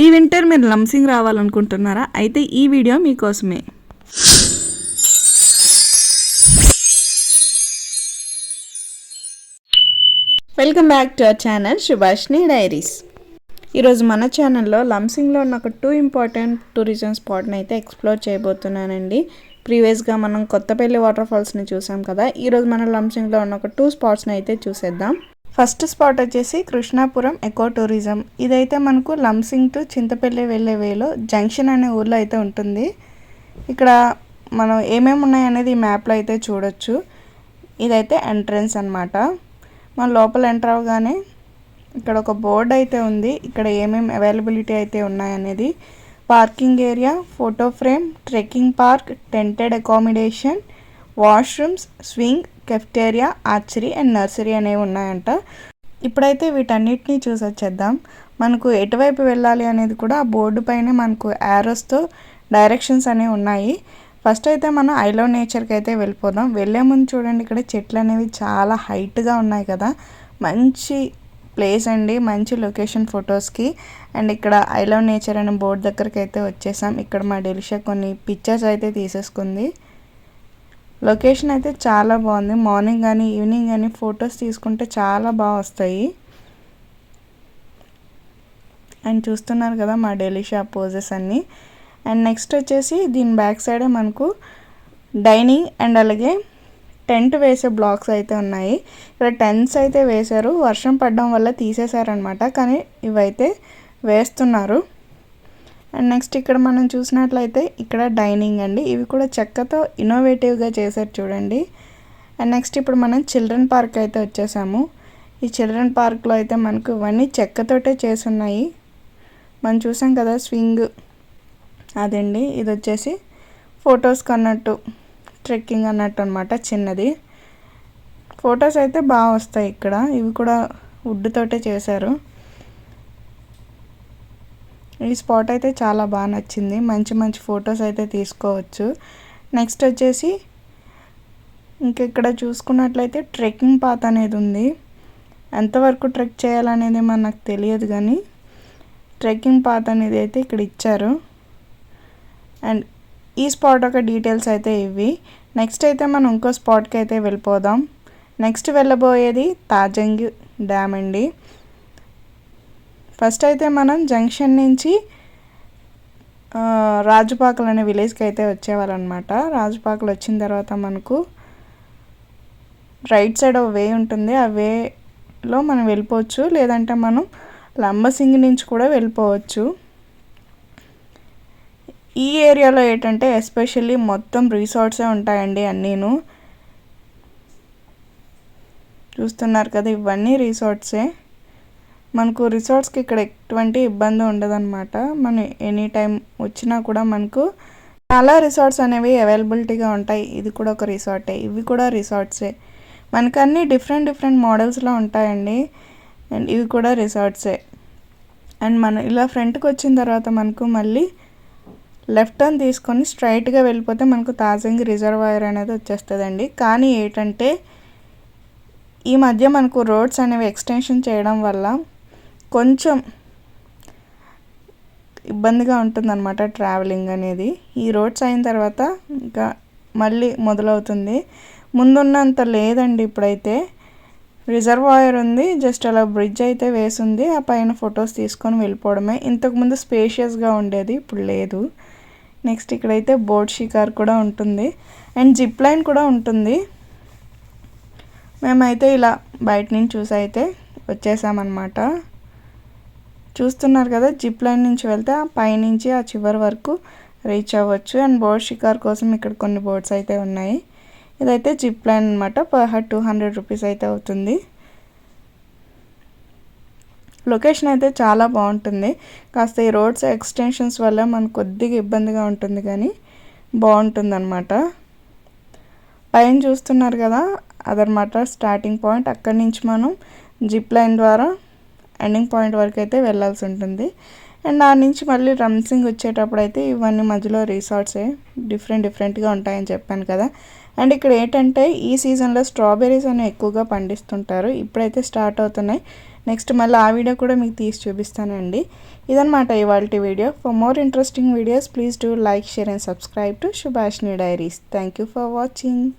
ఈ వింటర్ మీరు లంసింగ్ రావాలనుకుంటున్నారా? అయితే ఈ వీడియో మీకోసమే. Welcome back to our channel Shubhashni diaries. ఈరోజు మన ఛానల్లో లంసింగ్లో ఉన్న ఒక 2 ఇంపార్టెంట్ టూరిజం స్పాట్ని అయితే ఎక్స్ప్లోర్ చేయబోతున్నానండి. ప్రీవియస్గా మనం కొత్తపల్లి వాటర్ ఫాల్స్ని చూసాం కదా, ఈరోజు మన లంసింగ్లో ఉన్న ఒక 2 స్పాట్స్ని అయితే చూసేద్దాం. ఫస్ట్ స్పాట్ వచ్చేసి కృష్ణాపురం ఎకో టూరిజం. ఇదైతే మనకు లంసింగ్ టు చింతపల్లి వెళ్ళే వేలో జంక్షన్ అనే ఊర్లో అయితే ఉంటుంది. ఇక్కడ మనం ఏమేమి ఉన్నాయనేది ఈ మ్యాప్లో అయితే చూడొచ్చు. ఇదైతే ఎంట్రన్స్ అన్నమాట. మన లోపల ఎంటర్ అవ్వగానే ఇక్కడ ఒక బోర్డు అయితే ఉంది. ఇక్కడ ఏమేమి అవైలబిలిటీ అయితే ఉన్నాయనేది, parking area, photo frame, trekking park, tented accommodation, washrooms, swing, cafeteria, archery and nursery అనేవి ఉన్నాయంట. ఇప్పుడైతే వీటన్నిటిని చూసి వచ్చేద్దాం. మనకు ఎటువైపు వెళ్ళాలి అనేది కూడా ఆ బోర్డు పైన మనకు యారోస్తో డైరెక్షన్స్ అనేవి ఉన్నాయి. ఫస్ట్ అయితే మనం ఐ లవ్ నేచర్కి అయితే వెళ్ళిపోదాం. వెళ్ళే ముందు చూడండి, ఇక్కడ చెట్లు అనేవి చాలా హైట్గా ఉన్నాయి కదా, మంచి ప్లేస్ అండి, మంచి లొకేషన్ ఫొటోస్కి. అండ్ ఇక్కడ ఐ లవ్ నేచర్ అనే బోర్డు దగ్గరికి అయితే వచ్చేసాం. ఇక్కడ మా డెలిషా కొన్ని పిక్చర్స్ అయితే తీసేసుకుంది. లొకేషన్ అయితే చాలా బాగుంది. మార్నింగ్ కానీ ఈవినింగ్ కానీ ఫొటోస్ తీసుకుంటే చాలా బాగా వస్తాయి. అండ్ చూస్తున్నారు కదా మా డెలిషా పోజెస్ అన్నీ. అండ్ నెక్స్ట్ వచ్చేసి దీని బ్యాక్ సైడే మనకు డైనింగ్ అండ్ అలాగే టెంట్ వేసే బ్లాక్స్ అయితే ఉన్నాయి. ఇక్కడ టెంట్స్ అయితే వేశారు, వర్షం పడడం వల్ల తీసేశారనమాట, కానీ ఇవైతే వేస్తున్నారు. అండ్ నెక్స్ట్ ఇక్కడ మనం చూసినట్లయితే ఇక్కడ డైనింగ్ అండి, ఇవి కూడా చెక్కతో ఇన్నోవేటివ్గా చేశారు చూడండి. అండ్ నెక్స్ట్ ఇప్పుడు మనం చిల్డ్రన్ పార్క్ అయితే వచ్చేసాము. ఈ చిల్డ్రన్ పార్క్లో అయితే మనకు ఇవన్నీ చెక్కతోటే చేసున్నాయి. మనం చూసాం కదా స్వింగ్, అదండి. ఇది వచ్చేసి ఫొటోస్కి అన్నట్టు, ట్రెక్కింగ్ అన్నట్టు అనమాట, చిన్నది. ఫొటోస్ అయితే బాగా వస్తాయి ఇక్కడ. ఇవి కూడా వుడ్ తోటే చేశారు. ఈ స్పాట్ అయితే చాలా బాగా నచ్చింది, మంచి మంచి ఫొటోస్ అయితే తీసుకోవచ్చు. నెక్స్ట్ వచ్చేసి ఇక్కడ చూసుకున్నట్లయితే ట్రెక్కింగ్ పాత్ అనేది ఉంది. ఎంతవరకు ట్రెక్ చేయాలనేది మనకు తెలియదు, కానీ ట్రెక్కింగ్ పాత్ అనేది అయితే ఇక్కడ ఇచ్చారు. అండ్ ఈ స్పాట్ ఒక డీటెయిల్స్ అయితే ఇవి. నెక్స్ట్ అయితే మనం ఇంకో స్పాట్కి అయితే వెళ్ళిపోదాం. నెక్స్ట్ వెళ్ళబోయేది తాజంగి డ్యామ్ అండి. ఫస్ట్ అయితే మనం జంక్షన్ నుంచి రాజుపాకలు అనే విలేజ్కి అయితే వచ్చేవాళ్ళనమాట. రాజుపాకలు వచ్చిన తర్వాత మనకు రైట్ సైడ్ ఒక వే ఉంటుంది, ఆ వేలో మనం వెళ్ళిపోవచ్చు, లేదంటే మనం లంబసింగి నుంచి కూడా వెళ్ళిపోవచ్చు. ఈ ఏరియాలో ఏంటంటే ఎస్పెషల్లీ మొత్తం రిసార్ట్సే ఉంటాయండి అన్నీను. చూస్తున్నారు కదా, ఇవన్నీ రిసార్ట్సే. మనకు రిసార్ట్స్కి ఇక్కడ ఎటువంటి ఇబ్బంది ఉండదన్నమాట. మనం ఎనీ టైం వచ్చినా కూడా మనకు చాలా రిసార్ట్స్ అనేవి అవైలబిలిటీగా ఉంటాయి. ఇది కూడా ఒక రిసార్టే, ఇవి కూడా రిసార్ట్సే. మనకు అన్నీ డిఫరెంట్ డిఫరెంట్ మోడల్స్లో ఉంటాయండి. అండ్ ఇవి కూడా రిసార్ట్సే. అండ్ మనం ఇలా ఫ్రంట్కి వచ్చిన తర్వాత మనకు మళ్ళీ లెఫ్ట్ టర్న్ తీసుకొని స్ట్రైట్గా వెళ్ళిపోతే మనకు తాజంగి రిజర్వాయర్ అనేది వచ్చేస్తుందండి. కానీ ఏంటంటే ఈ మధ్య మనకు రోడ్స్ అనేవి ఎక్స్టెన్షన్ చేయడం వల్ల కొంచెం ఇబ్బందిగా ఉంటుందన్నమాట ట్రావెలింగ్ అనేది. ఈ రోడ్స్ అయిన తర్వాత ఇంకా మళ్ళీ మొదలవుతుంది. ముందున్నంత లేదండి ఇప్పుడైతే. రిజర్వాయర్ ఉంది, జస్ట్ అలా బ్రిడ్జ్ అయితే వేసింది, ఆ పైన ఫొటోస్ తీసుకొని వెళ్ళిపోవడమే. ఇంతకుముందు స్పేషియస్గా ఉండేది, ఇప్పుడు లేదు. నెక్స్ట్ ఇక్కడైతే బోట్ షికార్ కూడా ఉంటుంది అండ్ జిప్ లైన్ కూడా ఉంటుంది. మేమైతే ఇలా బయట నుంచి చూసి అయితే వచ్చేసామన్నమాట. చూస్తున్నారు కదా, జిప్ లైన్ నుంచి వెళ్తే ఆ పైనుంచి ఆ చివరి వరకు రీచ్ అవ్వచ్చు. అండ్ బోట్ షికార్ కోసం ఇక్కడ కొన్ని బోట్స్ అయితే ఉన్నాయి. ఇదైతే జిప్ లైన్ అనమాట, పర్ హెడ్ 200 రూపీస్ అయితే అవుతుంది. లొకేషన్ అయితే చాలా బాగుంటుంది. కాస్త ఈ రోడ్స్ ఎక్స్టెన్షన్స్ వల్ల మనకు కొద్దిగా ఇబ్బందిగా ఉంటుంది, కానీ బాగుంటుంది అనమాట. పైన చూస్తున్నారు కదా, అదనమాట స్టార్టింగ్ పాయింట్. అక్కడి నుంచి మనం జిప్ లైన్ ద్వారా ఎండింగ్ పాయింట్ వరకు అయితే వెళ్ళాల్సి ఉంటుంది. అండ్ ఆ నుంచి మళ్ళీ లంసింగ్ వచ్చేటప్పుడు అయితే ఇవన్నీ మధ్యలో రిసార్ట్సే, డిఫరెంట్గా ఉంటాయని చెప్పాను కదా. అండ్ ఇక్కడ ఏంటంటే ఈ సీజన్లో స్ట్రాబెర్రీస్ అనేవి ఎక్కువగా పండిస్తుంటారు. ఇప్పుడైతే స్టార్ట్ అవుతున్నాయి. నెక్స్ట్ మళ్ళీ ఆ వీడియో కూడా మీకు తీసి చూపిస్తానండి. ఇదన్నమాట ఇవాల్టి video. For more interesting videos please do like, share and subscribe to Subhashini diaries. Thank you for watching.